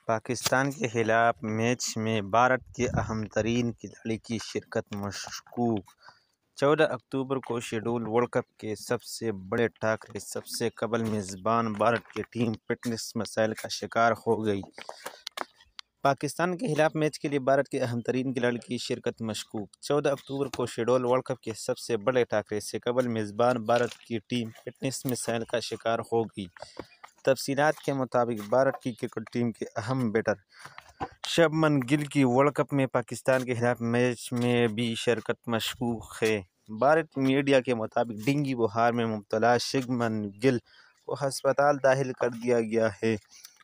پاکستان کے خلاف میچ میں بھارت کے اہم ترین کھلاڑی کی شرکت مشکوک۔ 14 اکتوبر کو شیڈول ورلڈ کپ کے سب سے بڑے ٹاکرے سب سے قبل میزبان بھارت کی ٹیم فٹنس مسائل کا شکار ہو گئی۔ پاکستان کے خلاف میچ کے لیے بھارت کے اہم ترین کھلاڑی کی شرکت مشکوک۔ 14 اکتوبر کو شیڈول ورلڈ کپ کے سب سے بڑے ٹاکرے سے قبل میزبان بھارت کی ٹیم فٹنس مسائل کا شکار ہو گئی۔ تفصیلات کے مطابق بھارت کی کرکٹ ٹیم کے اہم بیٹر شبمن گل کی ورلڈ کپ میں پاکستان کے خلاف میچ میں بھی شرکت مشکوک ہے۔ بھارتی میڈیا کے مطابق ڈینگی بخار میں مبتلا شبمن گل کو ہسپتال داخل کر دیا گیا ہے۔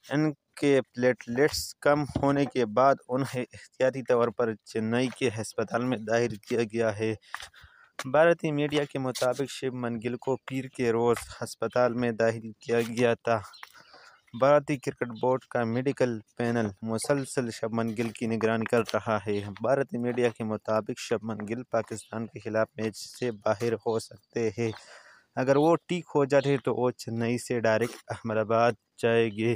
ان کے پلیٹلیٹس کم ہونے کے بعد انہیں احتیاطی طور پر چنئی کے ہسپتال میں داخل کیا گیا ہے۔ بھارتی میڈیا کے مطابق شبمن گل کو پیر کے روز ہسپتال میں داخل کیا گیا تھا۔ بھارتی کرکٹ بورڈ کا میڈیکل پینل مسلسل شبمن گل کی نگرانی کر رہا ہے۔ بھارتی میڈیا کے مطابق شبمن گل پاکستان کے خلاف میچ سے باہر ہو سکتے ہیں۔ اگر وہ ٹھیک ہو جاتے تو وہ چنئی سے ڈائریکٹ احمد آباد جائیں گے۔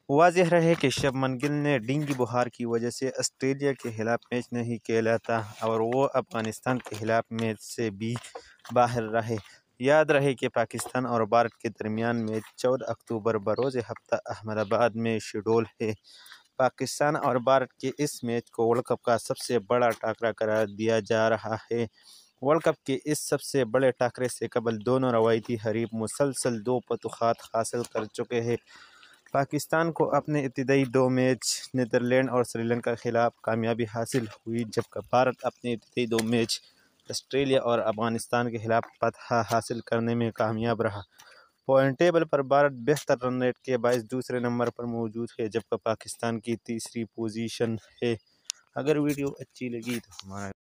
واضح رہے کہ شبمن گل نے ڈینگی بخار کی وجہ سے آسٹریلیا کے خلاف میچ نہیں کھیلا تھا اور وہ افغانستان کے خلاف میچ سے بھی باہر رہے۔ یاد رہے کہ پاکستان اور بھارت کے درمیان میچ 14 اکتوبر بروز ہفتہ احمد آباد میں شیڈول ہے۔ پاکستان اور بھارت کے اس میچ کو ورلڈ کپ کا سب سے بڑا ٹاکرا قرار دیا جا رہا ہے۔ ورلڈ کپ کے اس سب سے بڑے ٹاکرے سے قبل دونوں روایتی حریف مسلسل 2 فتوحات حاصل کر چکے ہیں۔ پاکستان کو اپنے ابتدائی 2 میچ نیدرلینڈ اور سری لنکا کے خلاف کامیابی حاصل ہوئی، جبکہ بھارت اپنے ابتدائی 2 میچ آسٹریلیا اور افغانستان کے خلاف فتح حاصل کرنے میں کامیاب رہا۔ پوائنٹ ٹیبل پر بھارت بہتر رن ریٹ کے باعث دوسرے نمبر پر موجود ہے، جبکہ پاکستان کی تیسری پوزیشن ہے۔ اگر ویڈیو اچھی لگی تو ہمارا